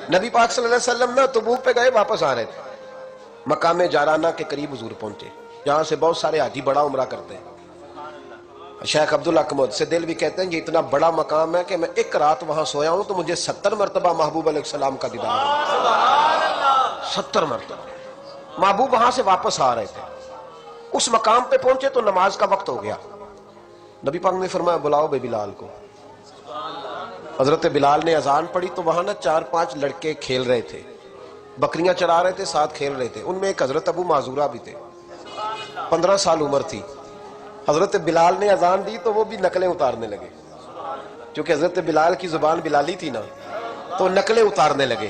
نبی پاک صلی اللہ علیہ وسلم نا تبوک پہ گئے، واپس آ رہے تھے، مقام جارانہ کے قریب حضور پہنچے، جہاں سے بہت سارے حاجی بڑا عمرہ کرتے ہیں۔ شیخ عبدالحق سے دل بھی کہتے ہیں یہ اتنا بڑا مقام ہے کہ میں ایک رات وہاں سویا ہوں تو مجھے 70 مرتبہ محبوب علیہ السلام کا دیدار ہوا۔ 70 مرتبہ محبوب وہاں سے واپس آ رہے تھے، اس مقام پہ پہنچے تو نماز کا وقت ہو گیا۔ نبی پاک نے فرمایا بلاؤ بے بلال کو۔ حضرت بلال نے اذان پڑھی تو وہاں نا 4-5 لڑکے کھیل رہے تھے، بکریاں چرا رہے تھے، ساتھ کھیل رہے تھے، ان میں ایک حضرت ابو معذورہ بھی تھے، 15 سال عمر تھی۔ حضرت بلال نے اذان دی تو وہ بھی نقلیں اتارنے لگے، کیونکہ حضرت بلال کی زبان بلالی تھی نا، تو نقلیں اتارنے لگے۔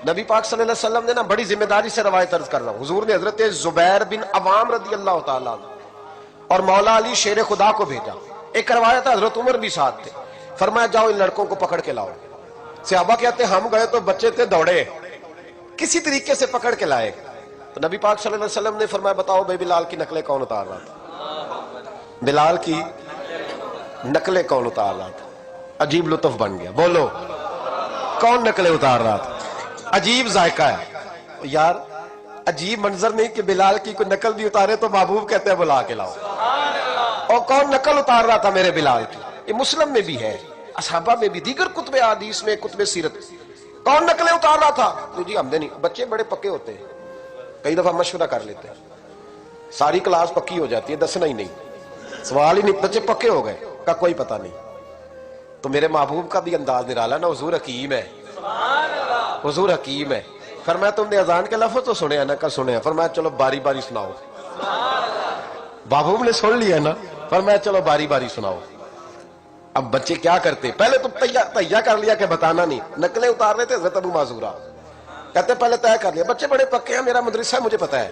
نبی پاک صلی اللہ علیہ وسلم نے نا بڑی ذمہ داری سے روایت عرض کر رہا ہوں، حضور نے حضرت زبیر بن عوام رضی اللہ تعالیٰ عنہ اور مولا علی شیر خدا کو بھیجا۔ ایک روایت حضرت عمر بھی ساتھ تھے، فرمایا جاؤ ان لڑکوں کو پکڑ کے لاؤ۔ صحابہ کہتے ہم گئے تو بچے تھے دوڑے، کسی طریقے سے پکڑ کے لائے۔ تو نبی پاک صلی اللہ علیہ وسلم نے فرمایا بتاؤ بے بلال کی نقلیں کون اتار رہا تھا؟ بلال کی نقلیں کون اتار رہا تھا؟ عجیب لطف بن گیا، بولو کون نقلیں اتار رہا تھا؟ عجیب ذائقہ ہے یار، عجیب منظر نہیں کہ بلال کی کوئی نقل بھی اتارے تو محبوب کہتے ہیں بلا کے لاؤ۔ اور کون نقل اتار رہا تھا میرے بلال کی؟ یہ مسلم میں بھی ہے، اصحابہ میں بھی، دیگر کتب حدیث میں، کتب سیرت۔ کون نقلیں اتار رہا تھا؟ جی ہم نے نہیں، بچے بڑے پکے ہوتے ہیں، کئی دفعہ مشورہ کر لیتے ہیں، ساری کلاس پکی ہو جاتی ہے، دسنا ہی نہیں، سوال ہی نہیں، بچے پکے ہو گئے کا کوئی پتہ نہیں۔ تو میرے محبوب کا بھی انداز نرالا نا، حضور حکیم ہے، حضور حکیم ہے۔ فرمایا تم نے اذان کے لفظ تو سنے ہیں نا؟ کا سنے ہیں۔ فرمایا چلو باری باری سناؤ۔ محبوب نے سن لیا نا، فرمایا چلو باری باری سناؤ۔ اب بچے کیا کرتے، پہلے تو تیار کر لیا کہ بتانا نہیں، نقلیں اتار رہے تھے حضرت ابو معذورہ، کہتے پہلے طے کر لیا، بچے بڑے پکے ہیں، میرا مدرسہ ہے مجھے پتا ہے،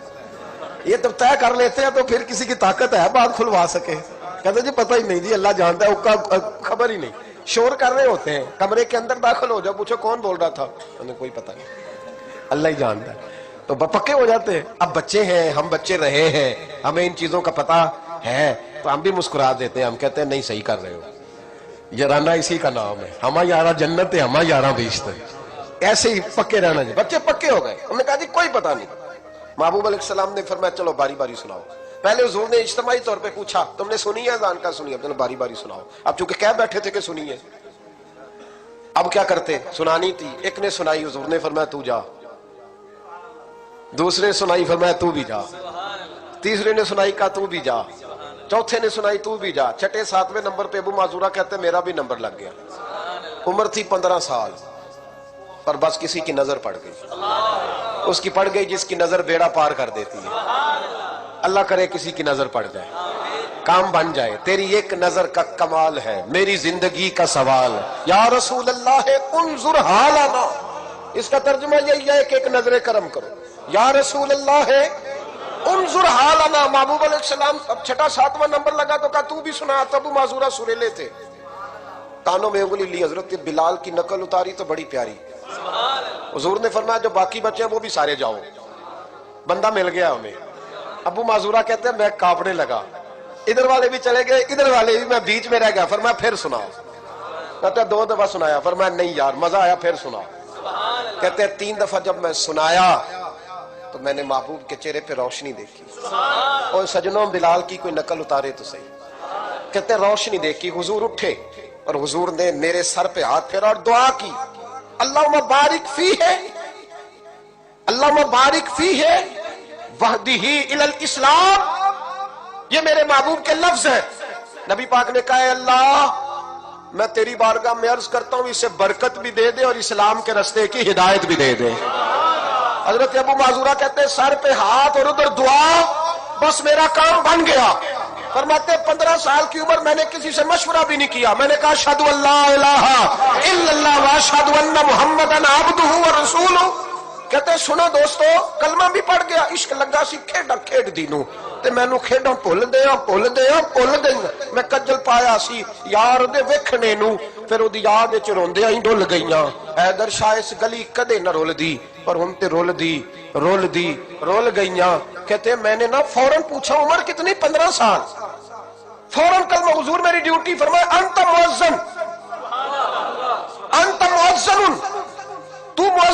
یہ جب طے کر لیتے ہیں تو پھر کسی کی طاقت ہے بات کھلوا سکے؟ کہتے جی پتہ ہی نہیں جی، اللہ جانتا ہے، اس کا خبر ہی نہیں، شور کر رہے ہوتے ہیں، کمرے کے اندر داخل ہو جاؤ، پوچھو کون بول رہا تھا، انہیں کوئی پتہ نہیں، اللہ ہی جانتا ہے، تو پکے ہو جاتے ہیں۔ اب بچے ہیں، ہم بچے رہے ہیں، ہمیں ان چیزوں کا پتہ ہے، تو ہم بھی مسکرا دیتے ہیں، ہم کہتے ہیں نہیں صحیح کر رہے ہو، یارانہ اسی کا نام ہے، ہما یارہ جنت ہے، ہما یارہ بیشت ہے، ایسے ہی پکے رہنا جائے۔ بچے پکے ہو گئے، ہم نے کہا جی کوئی پتہ نہیں۔ محبوب علیہ السلام نے فرمایا چلو باری باری سناؤ۔ پہلے حضور نے اجتماعی طور پہ پوچھا تم نے سنی ہے اذان کا؟ سنی ہے، چلو باری باری سناؤ۔ اب چونکہ کہہ بیٹھے تھے کہ سنی ہے، اب کیا کرتے، سنانی تھی۔ ایک نے سنائی، حضور نے فرمایا تو جا، دوسرے نے سنائی، فرمایا تو بھی جا، تیسرے نے سنائی، کہا تو بھی جا، چوتھے نے سنائی، تو بھی جا، چھٹے 7ویں نمبر پہ ابو معذورہ کہتے میرا بھی نمبر لگ گیا۔ عمر تھی 15 سال، پر بس کسی کی نظر پڑ گئی، اس کی پڑ گئی جس کی نظر بیڑا پار کر دیتی ہے۔ اللہ کرے کسی کی نظر پڑ جائے، کام بن جائے۔ تیری ایک نظر کا کمال ہے، میری زندگی کا سوال، یا رسول اللہ انظر حالنا، اس کا ترجمہ یہی ہے کہ ایک نظر کرم کرو، یا رسول اللہ انظر حالنا۔ محبوب علیہ السلام اب چھٹا 7واں نمبر لگا تو کہا تو بھی سنا۔ ابو معذورہ سریلے تھے، کانوں میں انگلی لی، حضرت بلال کی نقل اتاری تو بڑی پیاری۔ حضور نے فرمایا جو باقی بچے ہیں وہ بھی سارے جاؤ، بندہ مل گیا ہمیں۔ ابو معذورہ کہتے ہیں میں کانپنے لگا، ادھر والے بھی چلے گئے، ادھر والے بھی، میں بیچ میں رہ گیا۔ فرمایا پھر سناؤ، کہتے ہیں 2 دفعہ سنایا۔ فرمایا نہیں یار مزہ آیا، پھر سناؤ۔ کہتے ہیں 3 دفعہ جب میں سنایا تو میں نے محبوب کے چہرے پہ روشنی دیکھی۔ اور سجنوں بلال کی کوئی نقل اتارے تو صحیح، کہتے ہیں روشنی دیکھی، حضور اٹھے اور حضور نے میرے سر پہ ہاتھ پھیرا اور دعا کی، اللہم بارک فیہ، اللہم بارک فیہ وہدہ الی الاسلام۔ یہ میرے محبوب کے لفظ ہیں۔ نبی پاک نے کہا اے اللہ میں تیری بارگاہ میں عرض کرتا ہوں اسے برکت بھی دے دے اور اسلام کے رستے کی ہدایت بھی دے دے۔ حضرت ابو معذورہ کہتے ہیں سر پہ ہاتھ اور ادھر دعا، بس میرا کام بن گیا۔ فرماتے 15 سال کی عمر میں نے کسی سے مشورہ بھی نہیں کیا، میں نے کہا اشہد ان لا الہ الا اللہ واشہد ان محمدا عبدہ ورسولہ۔ کہتے ہیں سنو دوستو، کلمہ بھی پڑھ گیا، عشق لگا سی کھیڈا کھیڈ دینوں تے مینوں کھیڈاں بھول دیاں میں کجل پایا سی یار دے ویکھنے نوں، پھر اودی یاد وچ روندیاں ہی ڈل گئیاں۔ حیدر شاہ اس گلی کدے نہ رول دی، پر ہن تے رول گئیاں۔ کہتے ہیں میں نے نا فوراً پوچھا عمر کتنی؟ 15 سال۔ فوراً کلمہ، حضور میری ڈیوٹی، فرمایا انت مؤذن، انت مؤذن، تو مؤذن